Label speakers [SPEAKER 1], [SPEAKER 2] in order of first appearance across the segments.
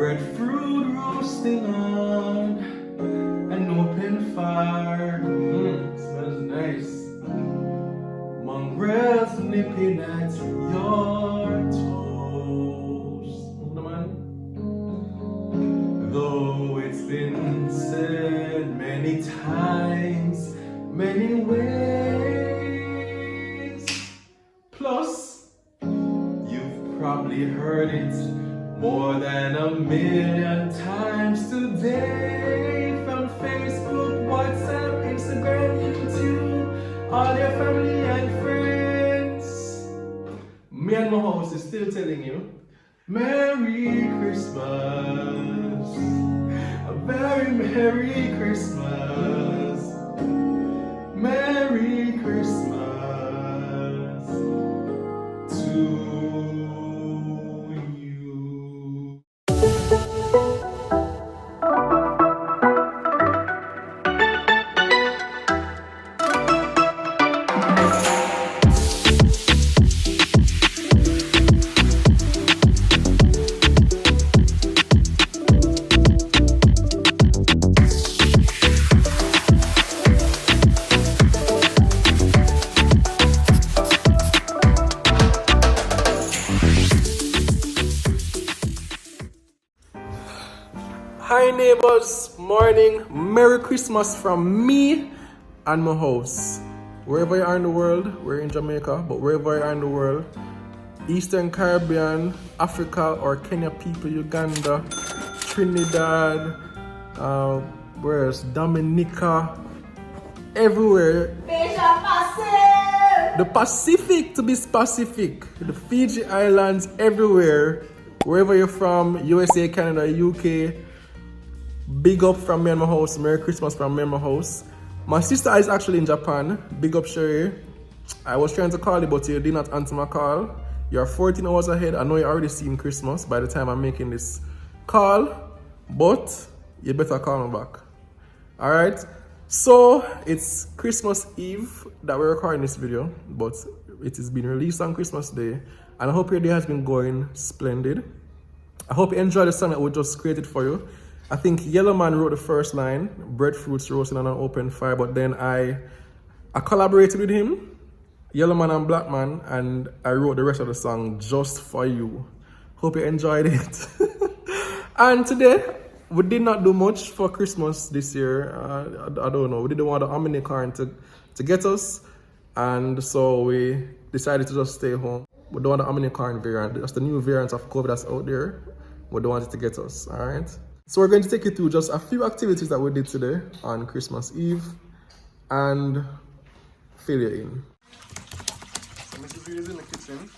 [SPEAKER 1] Breadfruit roasting on an open fire. Smells nice. Mongrels nipping at your toes. Though it's been said many times, many ways. Plus, you've probably heard it more than 1,000,000 times today. From Facebook, WhatsApp, Instagram, YouTube, all your family and friends. Me and my host is still telling you, Merry Christmas. A very Merry Christmas. Merry Christmas to you. Hi neighbors, morning, Merry Christmas from me and my house. Wherever you are in the world, we're in Jamaica, but wherever you are in the world, Eastern Caribbean, Africa or Kenya people, Uganda, Trinidad, where else? Dominica, everywhere. The Pacific, to be specific, the Fiji Islands, everywhere, wherever you're from, USA, Canada, UK. Big up from me and my house. Merry Christmas from me and my house. My sister is actually in Japan. Big up, Sherry. I was trying to call you, but you did not answer my call. You're 14 hours ahead. I know you're already seeing Christmas by the time I'm making this call, but you better call me back. All right. So it's Christmas Eve that we're recording this video, but it is being released on Christmas Day. And I hope your day has been going splendid. I hope you enjoy the song that we just created for you. I think Yellow Man wrote the first line, breadfruits roasting on an open fire, but then I collaborated with him, Yellow Man and Black Man, and I wrote the rest of the song just for you. Hope you enjoyed it. And today, we did not do much for Christmas this year. I don't know, we didn't want the Omnicorn to get us, and so we decided to just stay home. We don't want the Omnicorn variant, that's the new variant of COVID that's out there. We don't want it to get us, all right? So we're going to take you through just a few activities that we did today on Christmas Eve and fill you in. So Mrs. Reed is in the kitchen.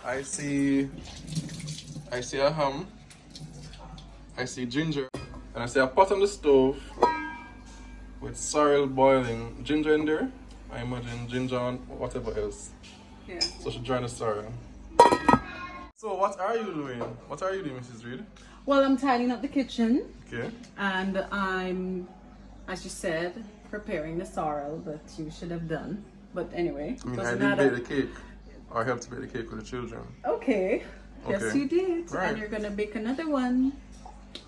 [SPEAKER 1] I see a ham. I see ginger. And I see a pot on the stove with sorrel boiling. Ginger in there. I imagine ginger and whatever else. Yeah. So she dry the sorrel. So what are you doing? What are you doing, Mrs. Reed?
[SPEAKER 2] Well, I'm tidying up the kitchen.
[SPEAKER 1] Okay.
[SPEAKER 2] And I'm, as you said, preparing the sorrel that you should have done. But anyway.
[SPEAKER 1] I mean, I did bake the cake. I helped to bake the cake with the children.
[SPEAKER 2] Okay. Yes, you did.
[SPEAKER 1] Right.
[SPEAKER 2] And you're going to bake another one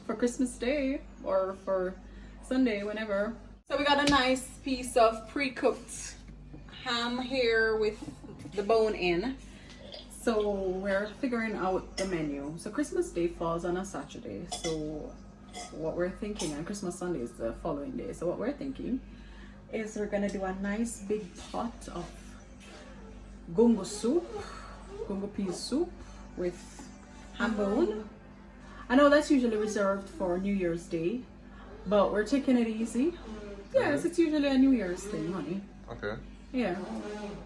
[SPEAKER 2] for Christmas Day or for Sunday, whenever. So we got a nice piece of pre-cooked ham here with the bone in. So we're figuring out the menu. So Christmas Day falls on a Saturday. So what we're thinking, and Christmas Sunday is the following day. So what we're thinking is we're gonna do a nice big pot of gungo soup, gungo pea soup with ham bone. I know that's usually reserved for New Year's Day, but we're taking it easy. Yes, it's usually a New Year's thing, honey.
[SPEAKER 1] Okay.
[SPEAKER 2] Yeah,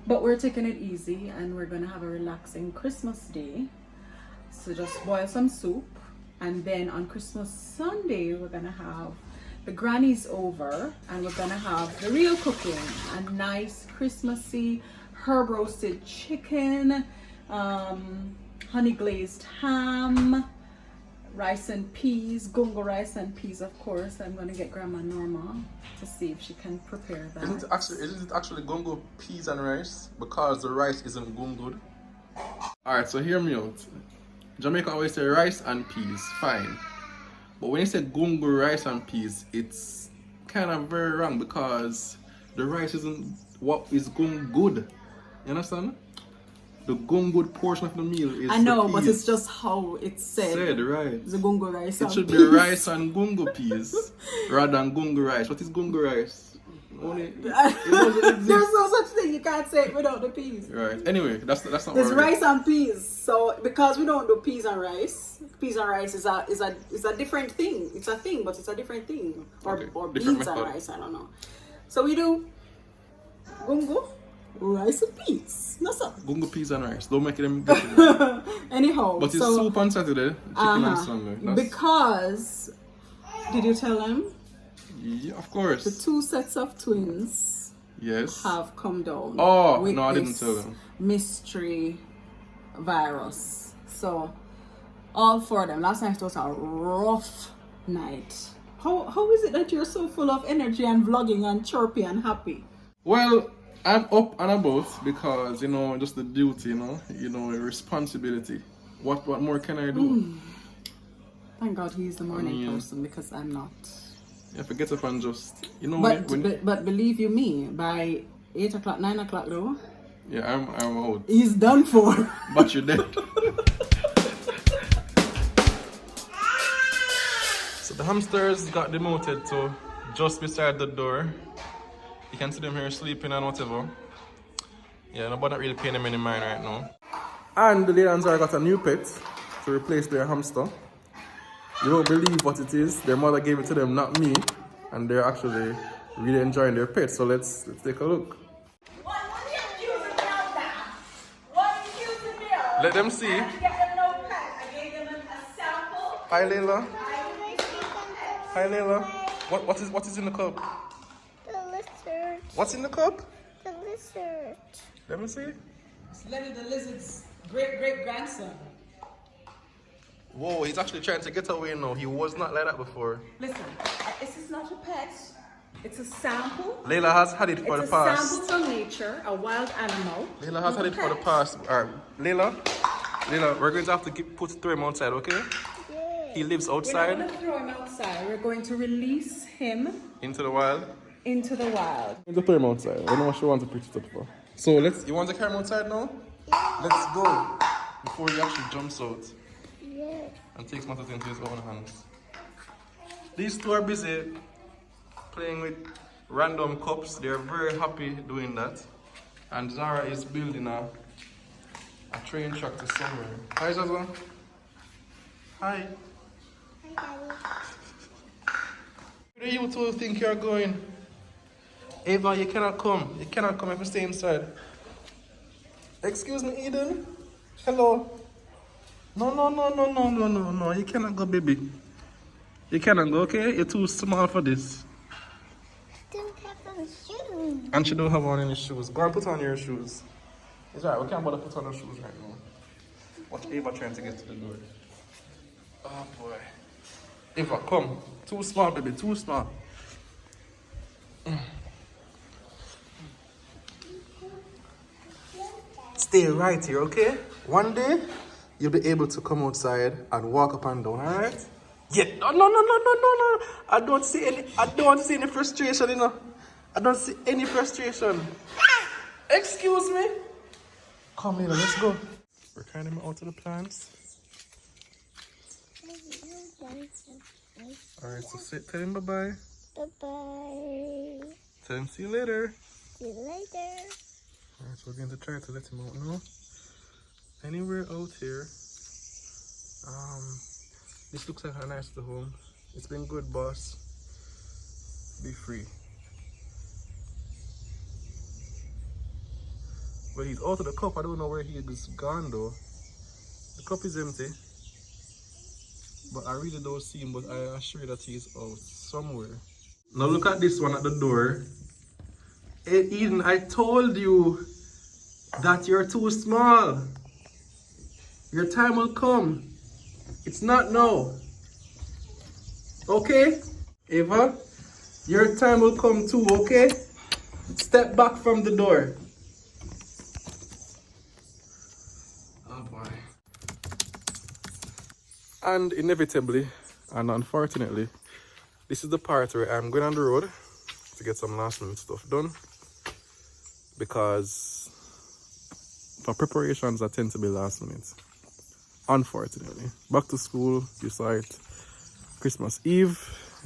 [SPEAKER 2] but we're taking it easy and we're gonna have a relaxing Christmas Day. So just boil some soup, and then on Christmas Sunday we're gonna have the grannies over and we're gonna have the real cooking, a nice Christmassy herb roasted chicken, honey glazed ham, rice and peas, gungo rice and peas, of course. I'm gonna get Grandma Norma to see if she can prepare that.
[SPEAKER 1] Isn't it actually gungo peas and rice? Because the rice isn't gungoed. Alright, so hear me out. Jamaica always say rice and peas, fine. But when you say gungo rice and peas, it's kind of very wrong because the rice isn't what is going good. You understand? The going good portion of the meal is
[SPEAKER 2] I know,
[SPEAKER 1] the
[SPEAKER 2] but
[SPEAKER 1] peas.
[SPEAKER 2] it's just how it's said.
[SPEAKER 1] Right.
[SPEAKER 2] The gungo rice.
[SPEAKER 1] It should be rice and gungo peas rather than gungo rice. What is gungo rice? Only,
[SPEAKER 2] There's no such thing. You can't say it without the peas.
[SPEAKER 1] Right. Anyway, that's not.
[SPEAKER 2] There's
[SPEAKER 1] what
[SPEAKER 2] rice and peas. So because we don't do peas and rice is a different thing. It's a thing, but it's a different thing. Or
[SPEAKER 1] Different
[SPEAKER 2] beans and
[SPEAKER 1] method.
[SPEAKER 2] rice. I don't know. So we do gungo, rice and peas. No sir.
[SPEAKER 1] Gungo peas and rice. Don't make them get it.
[SPEAKER 2] Anyhow,
[SPEAKER 1] But it's soup on Saturday, chicken and Sunday.
[SPEAKER 2] Because did you tell them
[SPEAKER 1] Yeah, of course.
[SPEAKER 2] the 2 sets of twins
[SPEAKER 1] Yes.
[SPEAKER 2] have come down?
[SPEAKER 1] Oh,
[SPEAKER 2] with
[SPEAKER 1] no, I didn't
[SPEAKER 2] this
[SPEAKER 1] tell them.
[SPEAKER 2] mystery virus. So all 4 of them. Last night was a rough night. How is it that you're so full of energy and vlogging and chirpy and happy?
[SPEAKER 1] Well, I'm up and about because, just the duty, responsibility. What more can I do?
[SPEAKER 2] Thank God he's the morning person because I'm not.
[SPEAKER 1] You have to get up and just,
[SPEAKER 2] But believe you me, by 8 o'clock, 9 o'clock though,
[SPEAKER 1] yeah, I'm out.
[SPEAKER 2] he's done for.
[SPEAKER 1] But you're dead. So the hamsters got demoted to just beside the door. You can see them here sleeping and whatever. Yeah, nobody not really paying them any mind right now. And the Leila and Zahra got a new pet to replace their hamster. You won't believe what it is. Their mother gave it to them, not me. And they're actually really enjoying their pet. So let's take a look.
[SPEAKER 3] What are you accusing me of that? What are you accusing me of?
[SPEAKER 1] Let them see.
[SPEAKER 3] I didn't get them no pet. I gave them a sample.
[SPEAKER 1] Hi Leila. Hi Leila. What is in the cup?
[SPEAKER 4] The lizard.
[SPEAKER 1] What's in the cup?
[SPEAKER 4] The lizard.
[SPEAKER 1] Let me see.
[SPEAKER 2] It's Lenny the Lizard's great-great-grandson.
[SPEAKER 1] Whoa, he's actually trying to get away now. He was not like that before.
[SPEAKER 3] Listen, this is not a pet. It's a sample.
[SPEAKER 1] Leila has had it for the
[SPEAKER 3] It's a
[SPEAKER 1] past.
[SPEAKER 3] sample from nature, a wild animal.
[SPEAKER 1] Leila has had it for the past. Alright, Leila, we're going to have to throw him outside, okay?
[SPEAKER 4] Yeah.
[SPEAKER 1] He lives
[SPEAKER 3] We're not
[SPEAKER 1] outside,
[SPEAKER 3] going to throw him outside. We're going to release him
[SPEAKER 1] into the wild.
[SPEAKER 3] into the wild.
[SPEAKER 1] We're going to throw him outside. I don't know what she wants to preach it up for. So you want to carry him outside now? Let's go. Before he actually jumps out.
[SPEAKER 4] Yeah.
[SPEAKER 1] And takes matters into his own hands. These two are busy playing with random cups. They're very happy doing that. And Zahra is building a train track to somewhere. Hi Zahra. Hi.
[SPEAKER 4] Hi, Daddy.
[SPEAKER 1] Where do you two think you're going? Ava, you cannot come. You cannot come if you stay inside. Excuse me, Eden. Hello. No. You cannot go, baby. You cannot go, okay? You're too small for this.
[SPEAKER 4] Don't have on shoes.
[SPEAKER 1] And she don't have on any shoes. Go and put on your shoes. It's alright, we can't bother put on our shoes right now. Watch Ava trying to get to the door. Oh boy. Ava, come. Too small, baby, too small. Stay right here, okay? One day, you'll be able to come outside and walk up and down, alright? Yeah. No. I don't see any frustration, I don't see any frustration. Excuse me. Come here, let's go. We're carrying him out to the plants. Alright, so tell him bye-bye.
[SPEAKER 4] Bye-bye.
[SPEAKER 1] Tell him see you later.
[SPEAKER 4] See you later.
[SPEAKER 1] Alright, so we're going to try to let him out now. Anywhere out here. This looks like a nice little home. It's been good, boss. Be free. Well, he's out of the cup. I don't know where he is gone though. The cup is empty. But I really don't see him, but I assure you that he's out somewhere. Now look at this one at the door. Hey, Eden, I told you that you're too small. Your time will come. It's not now. Okay? Ava, your time will come too, okay? Step back from the door. Oh boy. And inevitably and unfortunately, this is the part where I'm going on the road to get some last minute stuff done, because for preparations I tend to be last minute, unfortunately. Back to school, you saw it. Christmas Eve,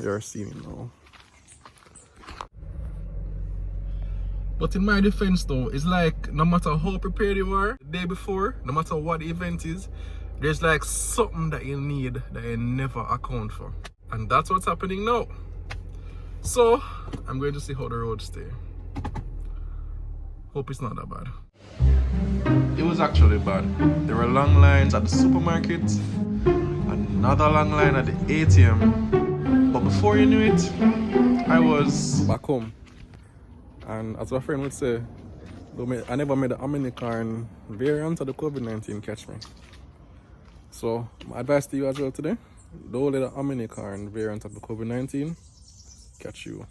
[SPEAKER 1] you're seeing it now. But in my defense though, it's like no matter how prepared you are the day before, no matter what the event is, there's like something that you need that you never account for. And that's what's happening now. So, I'm going to see how the roads stay. Hope it's not that bad. It was actually bad. There were long lines at the supermarket, another long line at the ATM. But before you knew it, I was back home. And as my friend would say, I never made the Omicron variant of the COVID-19 catch me. So, my advice to you as well today, don't let the Omicron variant of the COVID-19 catch you.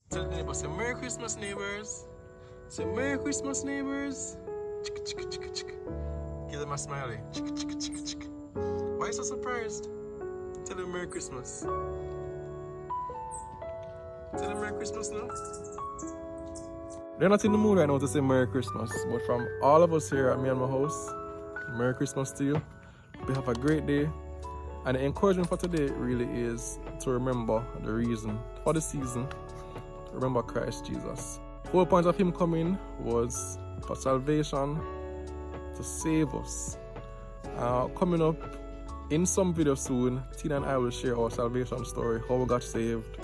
[SPEAKER 1] Tell the neighbors, say Merry Christmas, neighbors. Say Merry Christmas, neighbors. Chicka, chicka, chicka, chicka. Give them a smiley. Chicka, chicka, chicka, chicka. Why are you so surprised? Tell them Merry Christmas. Tell them Merry Christmas now. They're not in the mood right now to say Merry Christmas, but from all of us here at me and my house, Merry Christmas to you. We have a great day. And the encouragement for today really is to remember the reason for the season. Remember Christ Jesus. The whole point of him coming was for salvation, to save us. Coming up in some video soon, Tina and I will share our salvation story, how we got saved,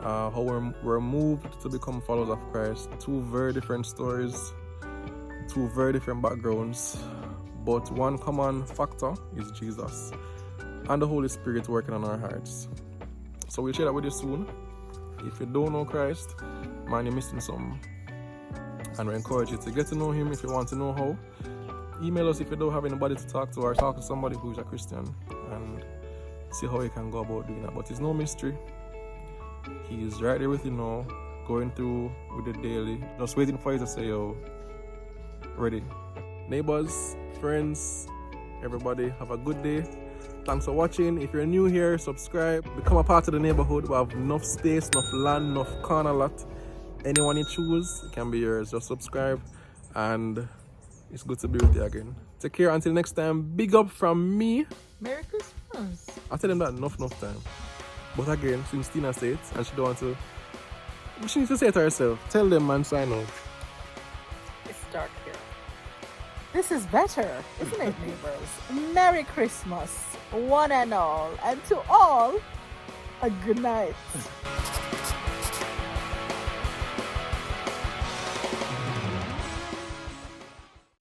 [SPEAKER 1] how we're moved to become followers of Christ. Two very different stories, two very different backgrounds, but one common factor is Jesus and the Holy Spirit working on our hearts. So we'll share that with you soon. If you don't know Christ, man, you're missing something. And we encourage you to get to know him if you want to know how. Email us if you don't have anybody to talk to, or talk to somebody who's a Christian and see how you can go about doing that. But it's no mystery. He's right there with you now, going through with the daily, just waiting for you to say, yo, ready. Neighbors, friends, everybody, have a good day. Thanks for watching. If you're new here, subscribe. Become a part of the neighborhood. We have enough space, enough land, enough corner lot. Anyone you choose, it can be yours. Just subscribe, and it's good to be with you again. Take care until next time. Big up from me.
[SPEAKER 2] Merry Christmas.
[SPEAKER 1] I tell them that enough time. But again, since Tina said it, and she don't want to, she needs to say it to herself. Tell them, man, sign out.
[SPEAKER 3] It's dark here. This is better, isn't it, neighbors? Merry Christmas, one and all, and to all, a good night.